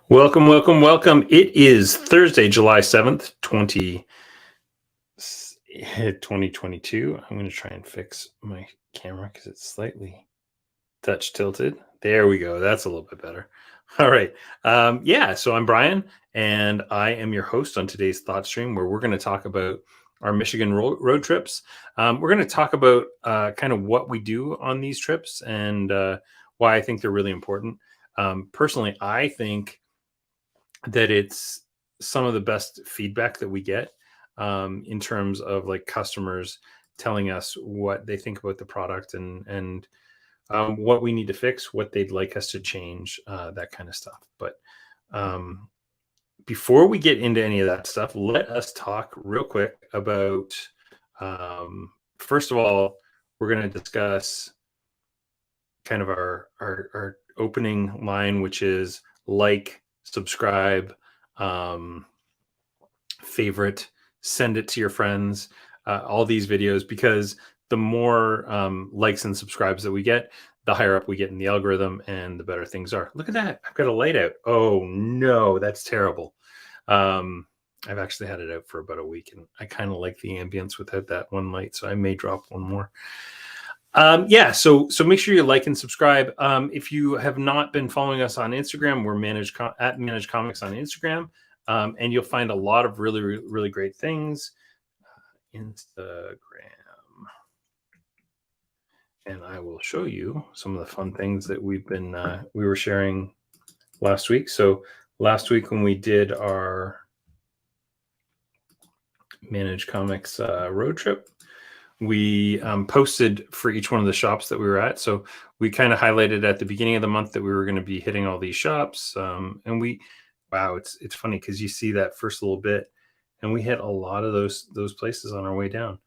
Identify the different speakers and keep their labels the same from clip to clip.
Speaker 1: Welcome, welcome, welcome. It is Thursday, July 7th, 2022. I'm going to try and fix my camera because it's slightly touch tilted. There we go. That's a little bit better. All right. So I'm Brian, and I am your host on today's Thoughtstream, where we're going to talk about our Michigan road trips. We're going to talk about kind of what we do on these trips and why I think they're really important. Personally, I think that it's some of the best feedback that we get in terms of like customers telling us what they think about the product and what we need to fix, what they'd like us to change, that kind of stuff. But um, before we get into any of that stuff, let us talk real quick about, first of all, we're going to discuss kind of our opening line, which is like, subscribe, favorite, send it to your friends, all these videos, because the more likes and subscribes that we get, the higher up we get in the algorithm and the better things are. Look at that. I've got a light out. Oh no, that's terrible. I've actually had it out for about a week and I kind of like the ambience without that one light. So I may drop one more. So make sure you like and subscribe. If you have not been following us on Instagram, we're at Manage Comics on Instagram. And you'll find a lot of really, really great things. Instagram. And I will show you some of the fun things that we were sharing last week. So last week when we did our Manage Comics road trip, we posted for each one of the shops that we were at. So we kind of highlighted at the beginning of the month that we were going to be hitting all these shops. Wow, it's funny because you see that first little bit, and we hit a lot of those places on our way down.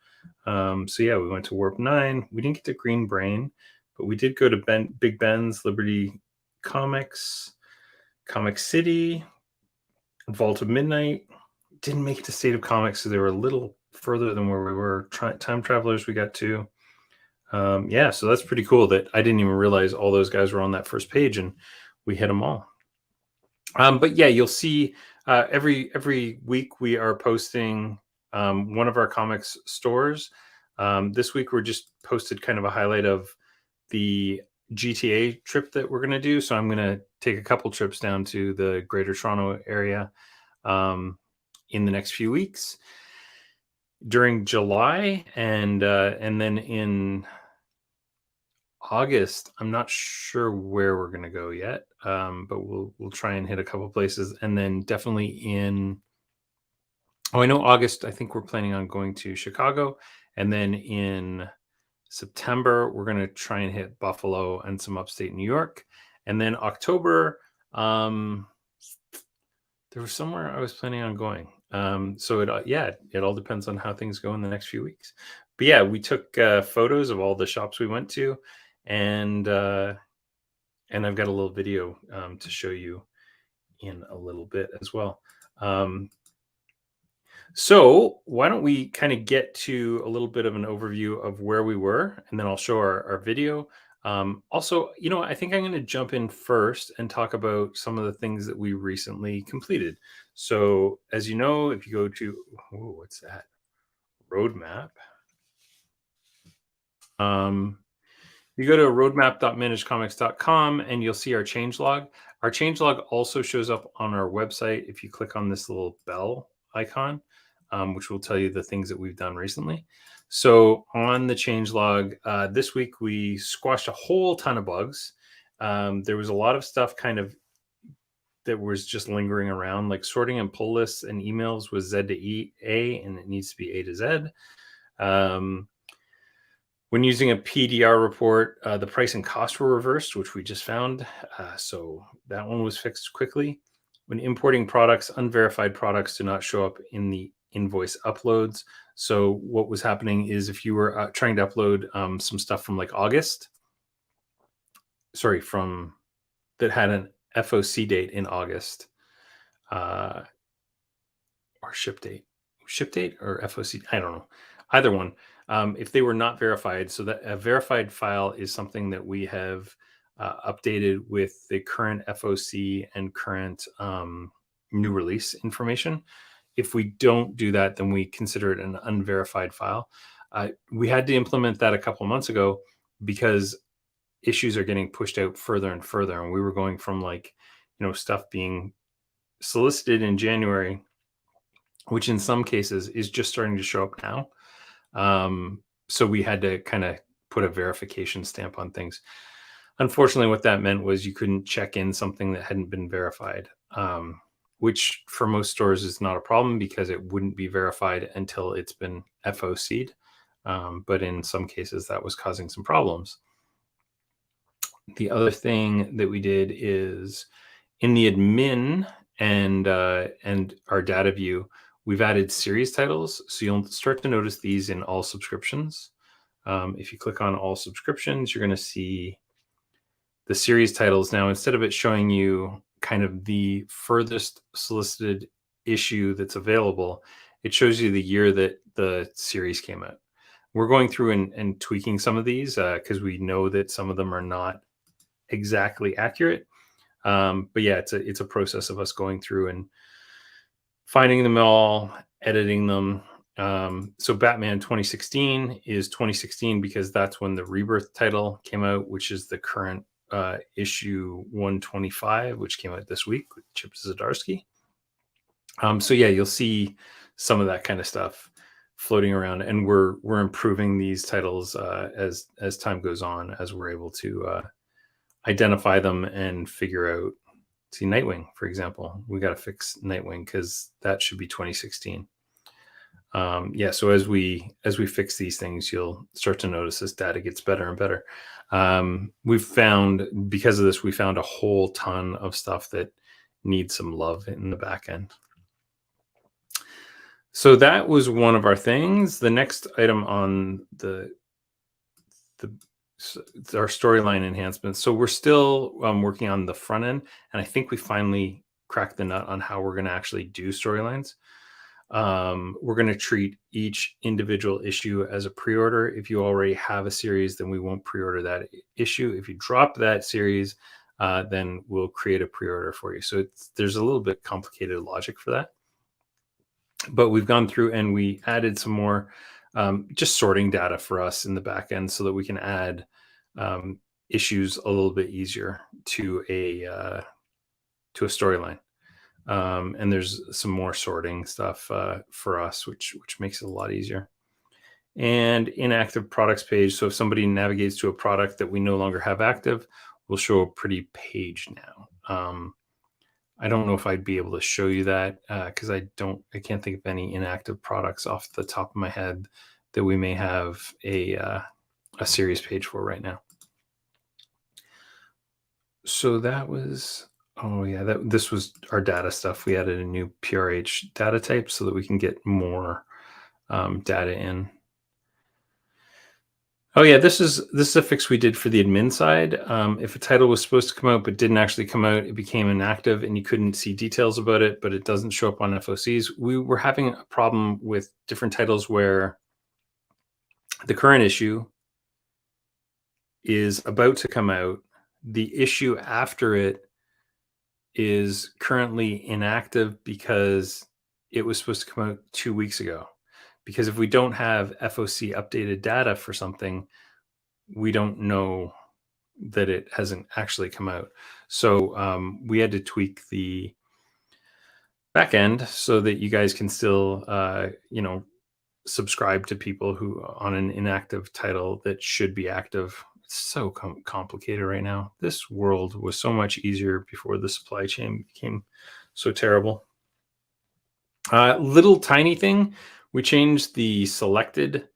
Speaker 1: We went to Warp 9. We didn't get to Green Brain, but we did go to Big Ben's, Liberty Comics, Comic City, Vault of Midnight. Didn't make it to State of Comics, so they were a little further than where we were. Time Travelers we got to. So that's pretty cool that I didn't even realize all those guys were on that first page, and we hit them all. You'll see every week we are posting one of our comics stores. This week we're just posted kind of a highlight of the GTA trip that we're going to do. So I'm going to take a couple trips down to the Greater Toronto area in the next few weeks during July, and then in August, I'm not sure where we're going to go yet, but we'll try and hit a couple places, and then definitely I know August, I think we're planning on going to Chicago, and then in September, we're going to try and hit Buffalo and some upstate New York, and then October, there was somewhere I was planning on going. It all depends on how things go in the next few weeks. But yeah, we took photos of all the shops we went to, and I've got a little video to show you in a little bit as well. So why don't we kind of get to a little bit of an overview of where we were, and then I'll show our video. Also, I think I'm going to jump in first and talk about some of the things that we recently completed. So as you know, if you go to, what's that? Roadmap. You go to roadmap.managecomics.com and you'll see our changelog. Our changelog also shows up on our website if you click on this little bell icon, which will tell you the things that we've done recently. So on the changelog, this week we squashed a whole ton of bugs. There was a lot of stuff kind of that was just lingering around, like sorting and pull lists and emails was Z to A, and it needs to be A to Z. When using a PDR report, the price and cost were reversed, which we just found. So that one was fixed quickly. When importing products, unverified products do not show up in the invoice uploads. So what was happening is if you were trying to upload some stuff from like August, that had an FOC date in August, or ship date. ship date or FOC, I don't know, either one. If they were not verified, so that a verified file is something that we have updated with the current FOC and current new release information. If we don't do that, then we consider it an unverified file. We had to implement that a couple of months ago because issues are getting pushed out further and further, and we were going from like, stuff being solicited in January, which in some cases is just starting to show up now. So we had to kind of put a verification stamp on things. Unfortunately, what that meant was you couldn't check in something that hadn't been verified, which for most stores is not a problem because it wouldn't be verified until it's been FOC'd. But in some cases, that was causing some problems. The other thing that we did is in the admin and our data view, we've added series titles. So you'll start to notice these in all subscriptions. If you click on all subscriptions, you're going to see the series titles. Now, instead of it showing you kind of the furthest solicited issue that's available, it shows you the year that the series came out. We're going through and tweaking some of these because we know that some of them are not exactly accurate. But yeah, it's a process of us going through and finding them all, editing them. So Batman 2016 is 2016 because that's when the Rebirth title came out, which is the current issue 125, which came out this week with Chip Zdarsky. So yeah, you'll see some of that kind of stuff floating around, and we're improving these titles as time goes on, as we're able to identify them and figure out. See, Nightwing, for example, we got to fix Nightwing because that should be 2016. Yeah, so as we fix these things, you'll start to notice this data gets better and better. We've found, because of this, we found a whole ton of stuff that needs some love in the back end. So that was one of our things. The next item on our storyline enhancements. So we're still working on the front end, and I think we finally cracked the nut on how we're going to actually do storylines. We're going to treat each individual issue as a pre-order. If you already have a series, then we won't pre-order that issue. If you drop that series, then we'll create a pre-order for you. So there's a little bit complicated logic for that. But we've gone through and we added some more just sorting data for us in the back end so that we can add issues a little bit easier to a storyline. And there's some more sorting stuff for us, which makes it a lot easier. And inactive products page. So if somebody navigates to a product that we no longer have active, we'll show a pretty page now. I don't know if I'd be able to show you that because I can't think of any inactive products off the top of my head that we may have a series page for right now. So that was, this was our data stuff. We added a new PRH data type so that we can get more data in. Oh yeah, this is a fix we did for the admin side. If a title was supposed to come out but didn't actually come out, it became inactive and you couldn't see details about it, but it doesn't show up on FOCs. We were having a problem with different titles where the current issue is about to come out. The issue after it is currently inactive because it was supposed to come out 2 weeks ago. Because if we don't have FOC updated data for something, we don't know that it hasn't actually come out. So we had to tweak the back end so that you guys can still, subscribe to people who on an inactive title that should be active. It's so complicated right now. This world was so much easier before the supply chain became so terrible. Little tiny thing. We changed the selected.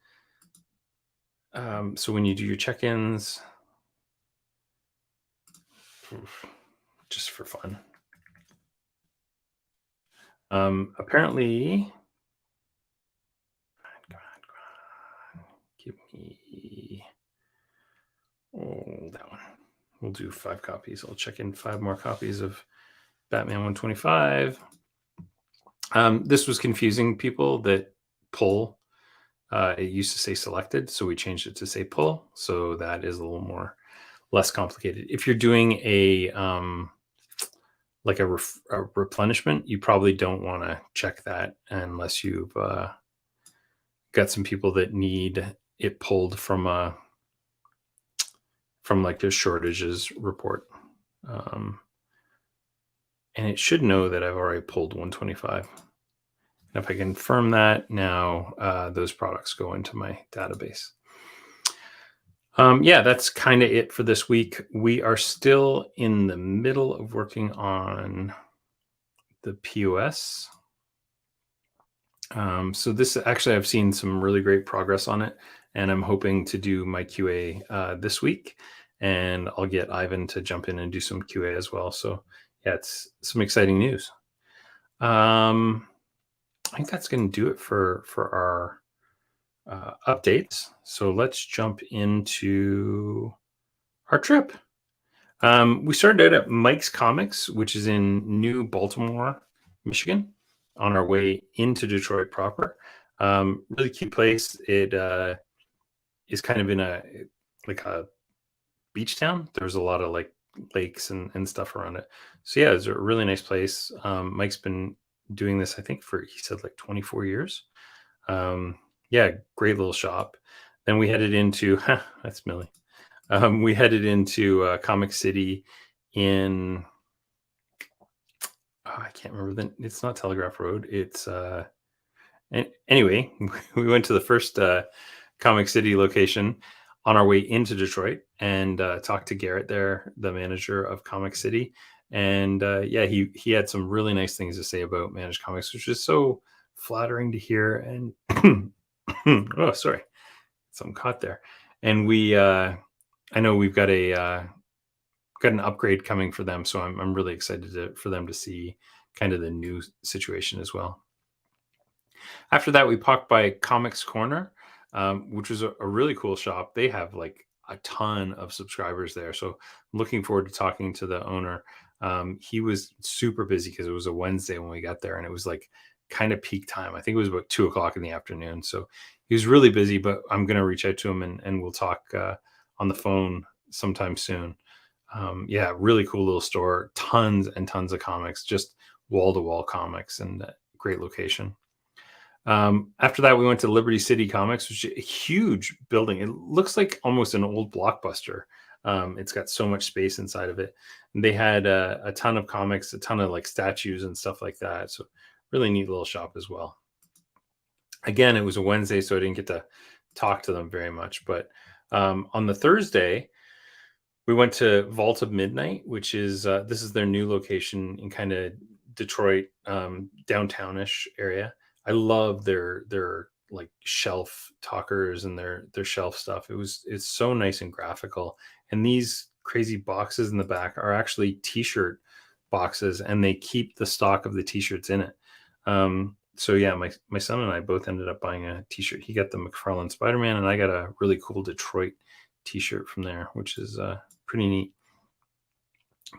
Speaker 1: So when you do your check-ins, just for fun, apparently, come on, give me, that one. We'll do 5 copies. I'll check in 5 more copies of Batman 125. This was confusing people that pull. It used to say selected, so we changed it to say pull. So that is a little more less complicated. If you're doing a like a replenishment, you probably don't want to check that unless you've got some people that need it pulled from like the shortages report. Um, and it should know that I've already pulled 125. And if I confirm that now, those products go into my database. Yeah, that's kind of it for this week. We are still in the middle of working on the POS. So this actually, I've seen some really great progress on it, and I'm hoping to do my QA this week, and I'll get Ivan to jump in and do some QA as well. So yeah, it's some exciting news. I think that's going to do it for our updates. So let's jump into our trip. We started out at Mike's Comics, which is in New Baltimore, Michigan, on our way into Detroit proper. Really cute place. It is kind of in a like a beach town. There's a lot of like lakes and stuff around it. So yeah, it's a really nice place. Mike's been doing this, I think, for he said like 24 years. Yeah, great little shop. Then we headed into that's Millie. We headed into Comic City in I can't remember it's not Telegraph Road. It's anyway, we went to the first Comic City location on our way into Detroit and talked to Garrett there, the manager of Comic City. And yeah, he had some really nice things to say about Manage Comics, which is so flattering to hear. And oh, sorry, something caught there. And I know we've got an upgrade coming for them, so I'm really excited for them to see kind of the new situation as well. After that, we popped by Comics Corner, which was a really cool shop. They have like a ton of subscribers there, so I'm looking forward to talking to the owner. He was super busy because it was a Wednesday when we got there, and it was like kind of peak time. I think it was about 2 o'clock in the afternoon, so he was really busy. But I'm going to reach out to him and we'll talk on the phone sometime soon. Yeah, really cool little store, tons and tons of comics, just wall to wall comics, and great location. After that, we went to Liberty City Comics, which is a huge building. It looks like almost an old Blockbuster. It's got so much space inside of it. And they had a ton of comics, a ton of like statues and stuff like that. So really neat little shop as well. Again, it was a Wednesday, so I didn't get to talk to them very much. But on the Thursday, we went to Vault of Midnight, which is this is their new location in kind of Detroit downtownish area. I love their like shelf talkers and their shelf stuff. It's so nice and graphical. And these crazy boxes in the back are actually t-shirt boxes, and they keep the stock of the t-shirts in it. So yeah, my son and I both ended up buying a t-shirt. He got the McFarlane Spider-Man, and I got a really cool Detroit t-shirt from there, which is pretty neat.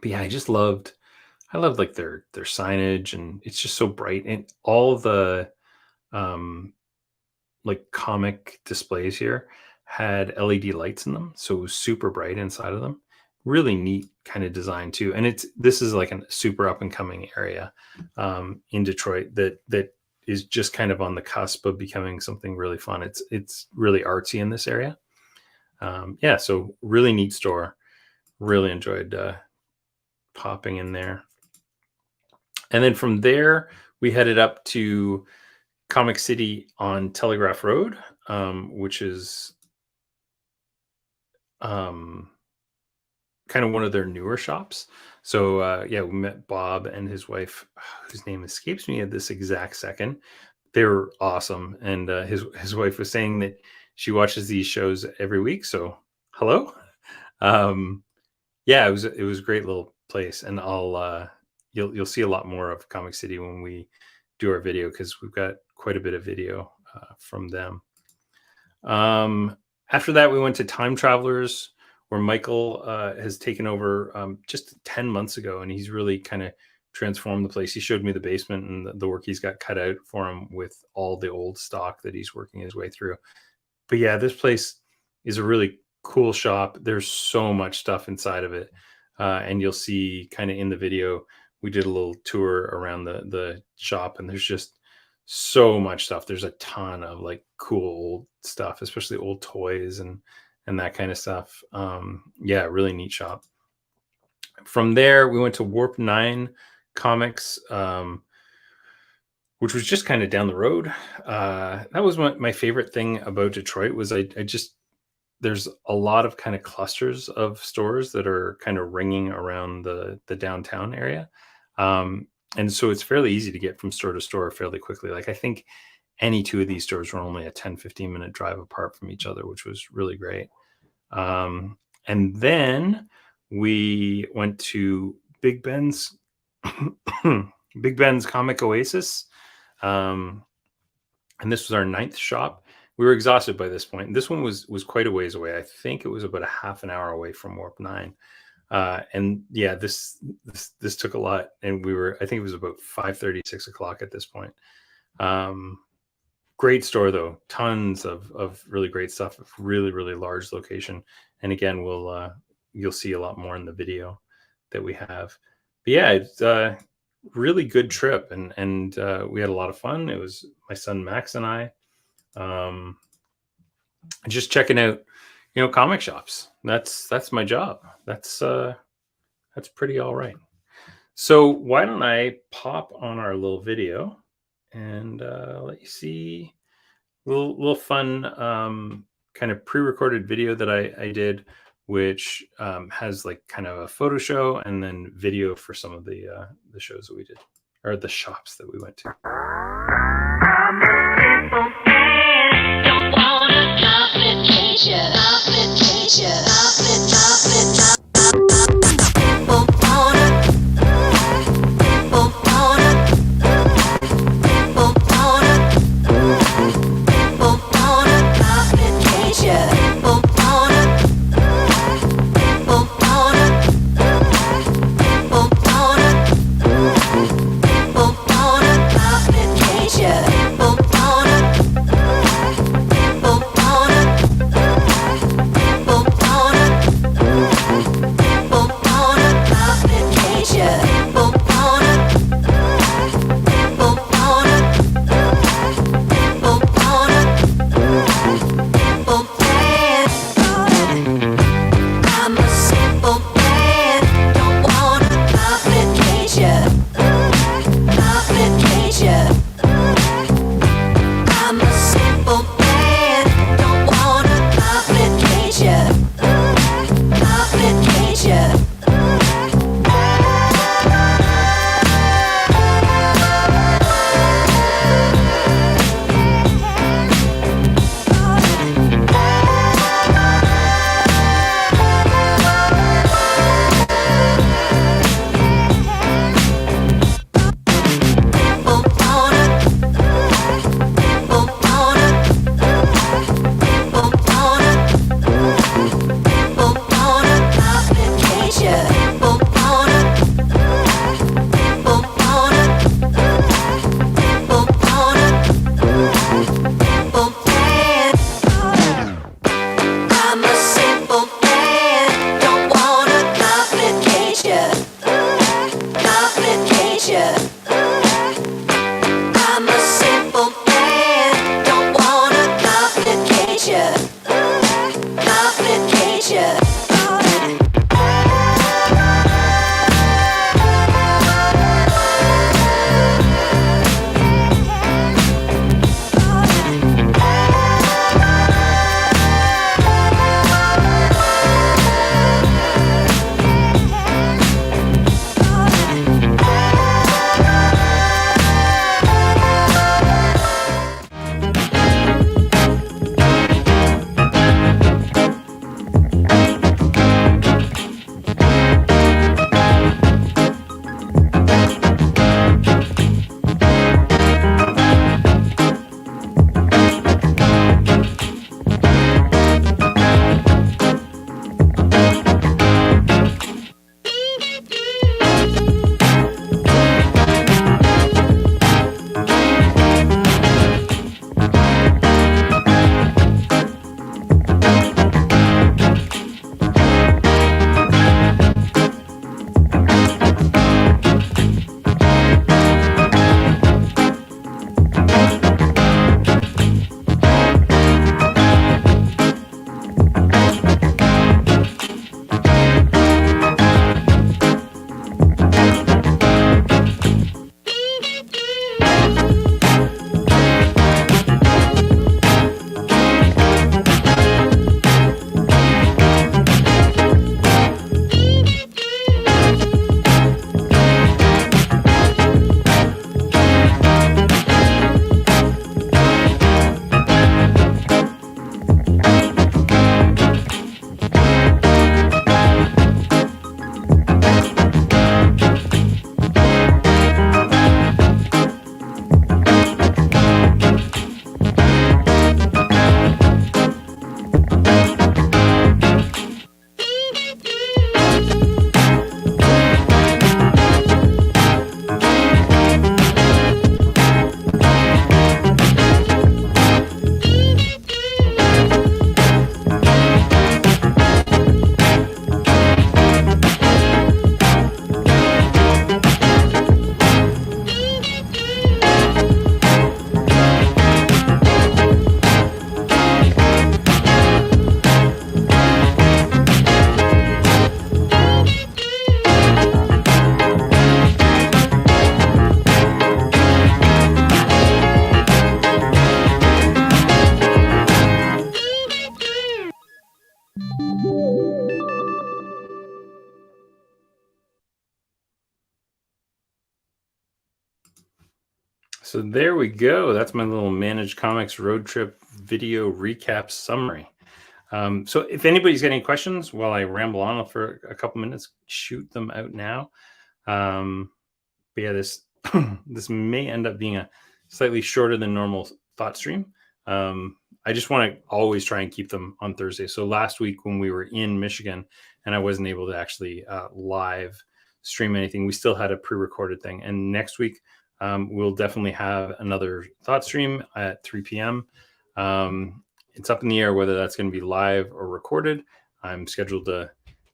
Speaker 1: But yeah, I loved like their signage, and it's just so bright, and all the like comic displays here had LED lights in them, so it was super bright inside of them. Really neat kind of design too. And this is like a super up and coming area in Detroit that is just kind of on the cusp of becoming something really fun. It's really artsy in this area. Yeah, so really neat store. Really enjoyed popping in there. And then from there, we headed up to Comic City on Telegraph Road, which is kind of one of their newer shops. So yeah, we met Bob and his wife, whose name escapes me at this exact second. They were awesome, and his wife was saying that she watches these shows every week. So hello, yeah, it was a great little place, and you'll see a lot more of Comic City when we do our video, because we've got quite a bit of video from them. After that, we went to Time Travelers, where Michael has taken over just 10 months ago, and he's really kind of transform the place. He showed me the basement and the work he's got cut out for him with all the old stock that he's working his way through. But yeah, this place is a really cool shop. There's so much stuff inside of it. And you'll see kind of in the video, we did a little tour around the shop, and there's just so much stuff. There's a ton of like cool old stuff, especially old toys and that kind of stuff. Yeah, really neat shop. From there, we went to Warp 9 Comics, which was just kind of down the road. That was my favorite thing about Detroit was I just, there's a lot of kind of clusters of stores that are kind of ringing around the downtown area. And so it's fairly easy to get from store to store fairly quickly. Like I think any two of these stores were only a 10-15 minute drive apart from each other, which was really great. And then we went to Big Ben's Big Ben's Comic Oasis. And this was our 9th shop. We were exhausted by this point. This one was quite a ways away. I think it was about a half an hour away from Warp 9. And yeah, this took a lot. And I think it was about 5:30, 6 o'clock at this point. Great store though. Tons of really great stuff. Really, really large location. And again, you'll see a lot more in the video that we have. But yeah, it's a really good trip. And we had a lot of fun. It was my son, Max, and I, just checking out, comic shops. That's my job. That's pretty all right. So why don't I pop on our little video and let you see a little fun kind of pre-recorded video that I did, which has like kind of a photo show and then video for some of the shows that we did, or the shops that we went to. So there we go. That's my little Manage Comics road trip video recap summary. So if anybody's got any questions while I ramble on for a couple minutes, shoot them out now. But yeah, this this may end up being a slightly shorter than normal thought stream. I just want to always try and keep them on Thursday. So last week when we were in Michigan and I wasn't able to actually live stream anything, we still had a pre-recorded thing. And next week we'll definitely have another thought stream at 3 p.m. It's up in the air whether that's going to be live or recorded. I'm scheduled to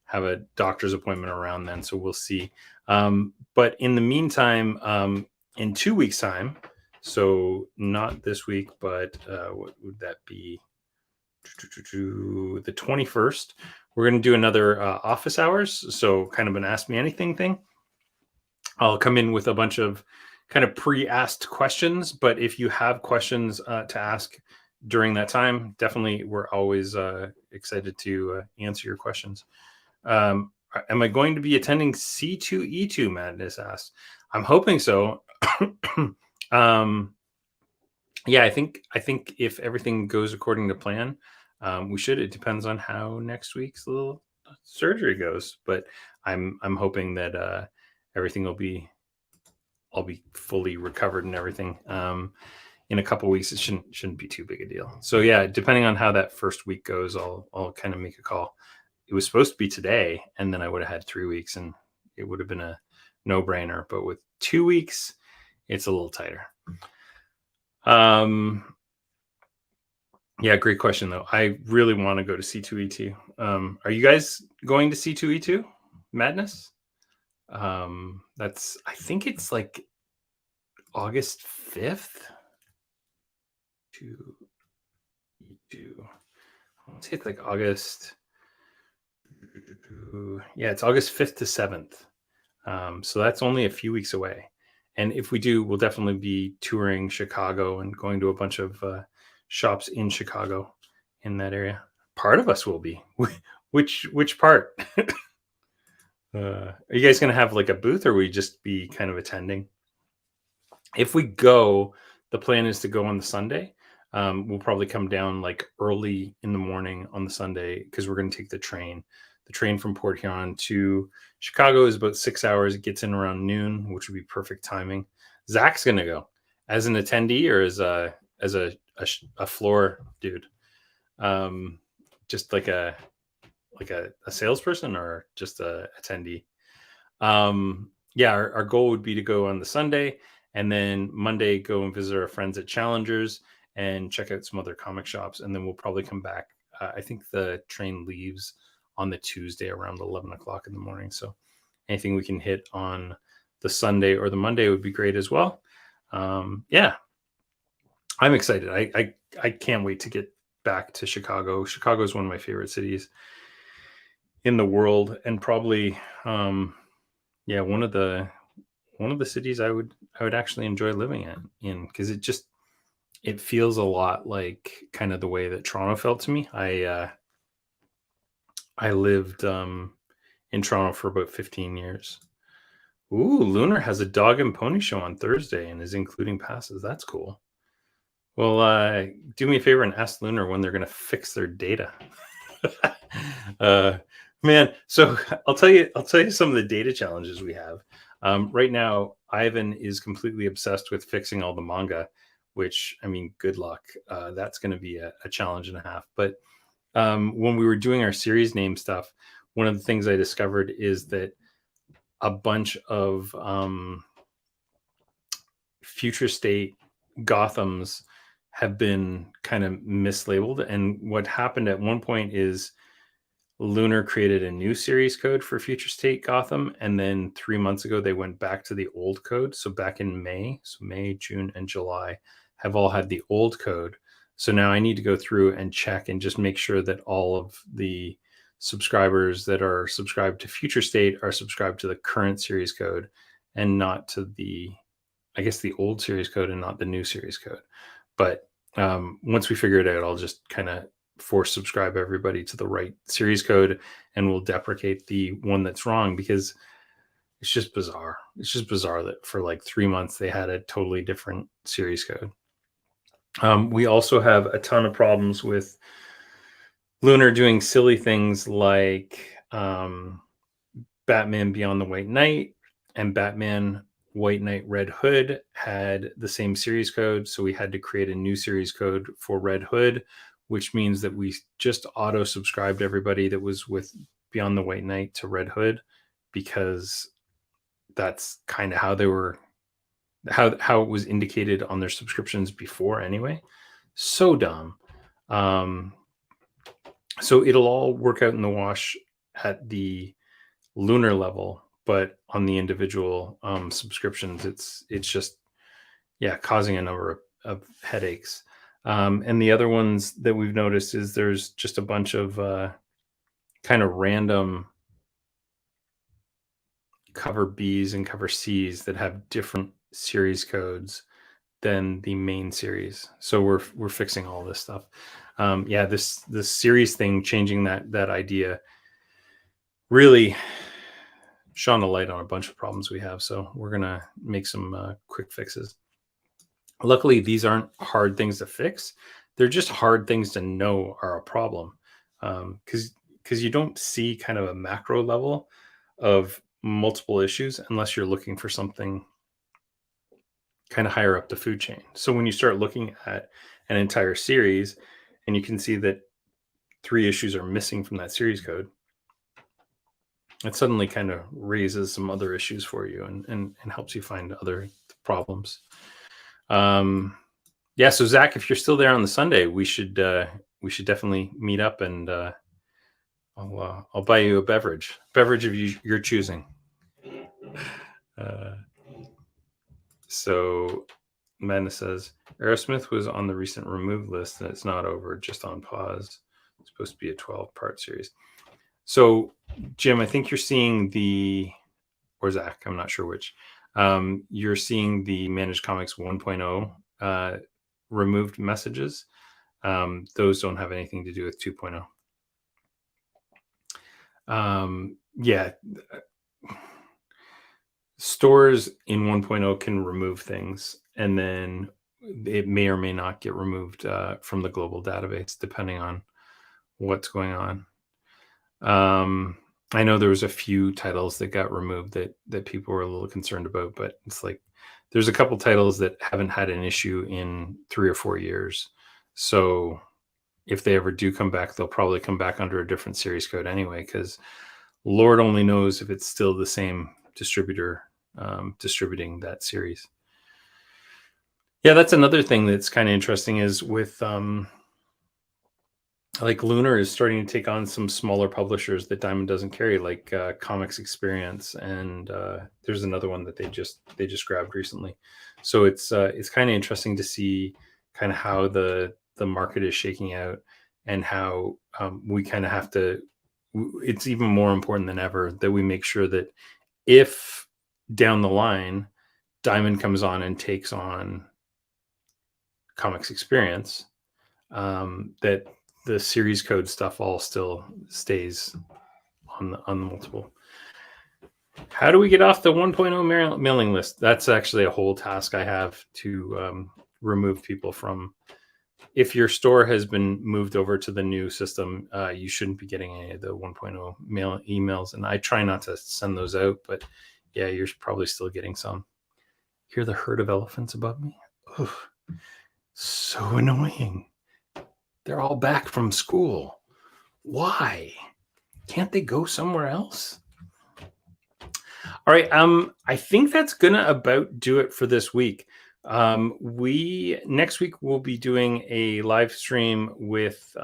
Speaker 1: have a doctor's appointment around then, so we'll see. But in the meantime, in 2 weeks' time, so not this week, but what would that be? The 21st, we're going to do another office hours. So kind of an Ask Me Anything thing. I'll come in with a bunch of kind of pre-asked questions, but if you have questions to ask during that time, definitely we're always excited to answer your questions. Am I going to be attending C2E2? Madness asked. I'm hoping so. Yeah, I think if everything goes according to plan, we should. It depends on how next week's little surgery goes, but I'm hoping that everything I'll be fully recovered and everything. In a couple of weeks, it shouldn't be too big a deal. So yeah, depending on how that first week goes, I'll kind of make a call. It was supposed to be today, and then I would have had 3 weeks, and it would have been a no-brainer. But with 2 weeks, it's a little tighter. Yeah, great question though. I really want to go to C2E2. Are you guys going to C2E2? Madness? I think it's like August 5th. To E2. Let's say it's like August. Yeah, it's August 5th to 7th. So that's only a few weeks away. And if we do, we'll definitely be touring Chicago and going to a bunch of shops in Chicago in that area. Part of us will be. Which part? Are you guys going to have like a booth, or will we just be kind of attending? If we go, the plan is to go on the Sunday. We'll probably come down like early in the morning on the Sunday because we're going to take the train. The train from Port Huron to Chicago is about 6 hours. It gets in around noon, which would be perfect timing. Zach's going to go as an attendee or as a floor dude. Just like a salesperson or just a attendee. Yeah, our goal would be to go on the Sunday and then Monday go and visit our friends at Challengers and check out some other comic shops. And then we'll probably come back. I think the train leaves on the Tuesday around 11 o'clock in the morning. So anything we can hit on the Sunday or the Monday would be great as well. Yeah, I'm excited. I can't wait to get back to Chicago. Chicago is one of my favorite cities in the world, and probably, yeah, one of the cities I would actually enjoy living in because it feels a lot like kind of the way that Toronto felt to me. I lived in Toronto for about 15 years. Ooh, Lunar has a dog and pony show on Thursday and is including passes. That's cool. Well, do me a favor and ask Lunar when they're going to fix their data. Man, so I'll tell you some of the data challenges we have. Right now, Ivan is completely obsessed with fixing all the manga, which, I mean, good luck. That's going to be a challenge and a half. But when we were doing our series name stuff, one of the things I discovered is that a bunch of future state Gothams have been kind of mislabeled. And what happened at one point is Lunar created a new series code for future state Gotham. And then 3 months ago, they went back to the old code. So back in May, June, and July have all had the old code. So now I need to go through and check and just make sure that all of the subscribers that are subscribed to future state are subscribed to the current series code and not to the old series code and not the new series code. But once we figure it out, I'll just kind of force subscribe everybody to the right series code, and we'll deprecate the one that's wrong, because It's just bizarre. It's just bizarre that for like 3 months they had a totally different series code. We also have a ton of problems with Lunar doing silly things like Batman Beyond the White Knight and Batman White Knight Red Hood had the same series code. So we had to create a new series code for Red Hood, which means that we just auto subscribed everybody that was with Beyond the White Knight to Red Hood, because that's kind of how they were, how it was indicated on their subscriptions before anyway. So dumb. So it'll all work out in the wash at the Lunar level, but on the individual subscriptions, it's just causing a number of headaches. And the other ones that we've noticed is there's just a bunch of kind of random cover Bs and cover Cs that have different series codes than the main series. So we're fixing all this stuff. This series thing, changing that idea, really shone a light on a bunch of problems we have. So we're gonna make some quick fixes. Luckily, these aren't hard things to fix. They're just hard things to know are a problem, because you don't see kind of a macro level of multiple issues unless you're looking for something kind of higher up the food chain. So when you start looking at an entire series and you can see that 3 issues are missing from that series code, it suddenly kind of raises some other issues for you and helps you find other problems. So Zach, if you're still there on the Sunday, we should definitely meet up, and I'll buy you a beverage of your choosing. So Madness says Aerosmith was on the recent removed list, and it's not over, just on pause. It's supposed to be a 12-part series. So Jim, I think you're seeing or Zach, I'm not sure which. You're seeing the Manage Comics 1.0 removed messages. Those don't have anything to do with 2.0. Stores in 1.0 can remove things, and then it may or may not get removed from the global database, depending on what's going on. I know there was a few titles that got removed that people were a little concerned about, but it's like there's a couple titles that haven't had an issue in 3 or 4 years. So if they ever do come back, they'll probably come back under a different series code anyway, because Lord only knows if it's still the same distributor distributing that series. Yeah, that's another thing that's kind of interesting is with like Lunar is starting to take on some smaller publishers that Diamond doesn't carry, like Comics Experience, and there's another one that they just grabbed recently. So it's kind of interesting to see kind of how the market is shaking out, and how we kind of have to. It's even more important than ever that we make sure that if down the line Diamond comes on and takes on Comics Experience, that the series code stuff all still stays on the multiple. How do we get off the 1.0 mailing list? That's actually a whole task I have to remove people from. If your store has been moved over to the new system, you shouldn't be getting any of the 1.0 mail emails. And I try not to send those out, but yeah, you're probably still getting some. Hear the herd of elephants above me? Oh, so annoying. They're all back from school. Why? Can't they go somewhere else? All right. I think that's gonna about do it for this week. Next week we'll be doing a live stream with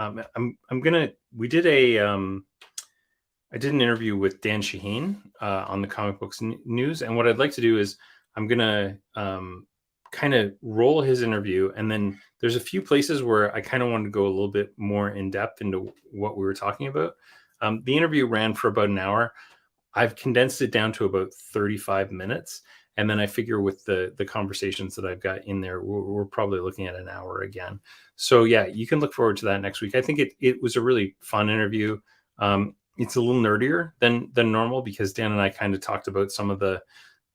Speaker 1: I did an interview with Dan Shaheen on the Comic Books News, and what I'd like to do is I'm gonna kind of roll his interview, and then there's a few places where I kind of wanted to go a little bit more in depth into what we were talking about. The interview ran for about an hour. I've condensed it down to about 35 minutes. And then I figure with the conversations that I've got in there, we're probably looking at an hour again. So yeah, you can look forward to that next week. I think it was a really fun interview. it's a little nerdier than normal, because Dan and I kind of talked about some of the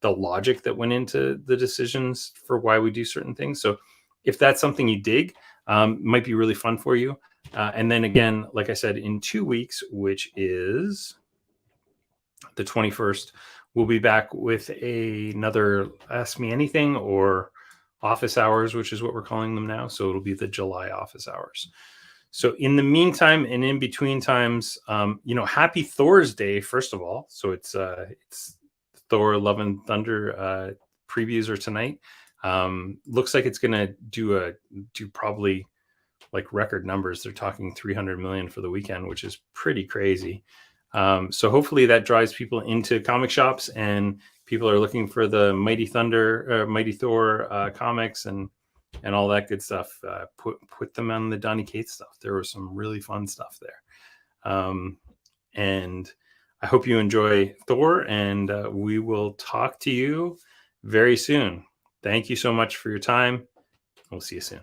Speaker 1: logic that went into the decisions for why we do certain things. So if that's something you dig, might be really fun for you. And then again, like I said, in 2 weeks, which is the 21st, we'll be back with another Ask Me Anything, or office hours, which is what we're calling them now. So it'll be the July office hours. So in the meantime and in between times, happy Thor's Day, first of all. So it's Thor: Love and Thunder previews are tonight. Looks like it's gonna do probably like record numbers. They're talking 300 million for the weekend, which is pretty crazy. So hopefully that drives people into comic shops, and people are looking for the Mighty Thor comics and all that good stuff. Put them on the Donny Cates stuff. There was some really fun stuff there. And I hope you enjoy Thor, and we will talk to you very soon. Thank you so much for your time. We'll see you soon.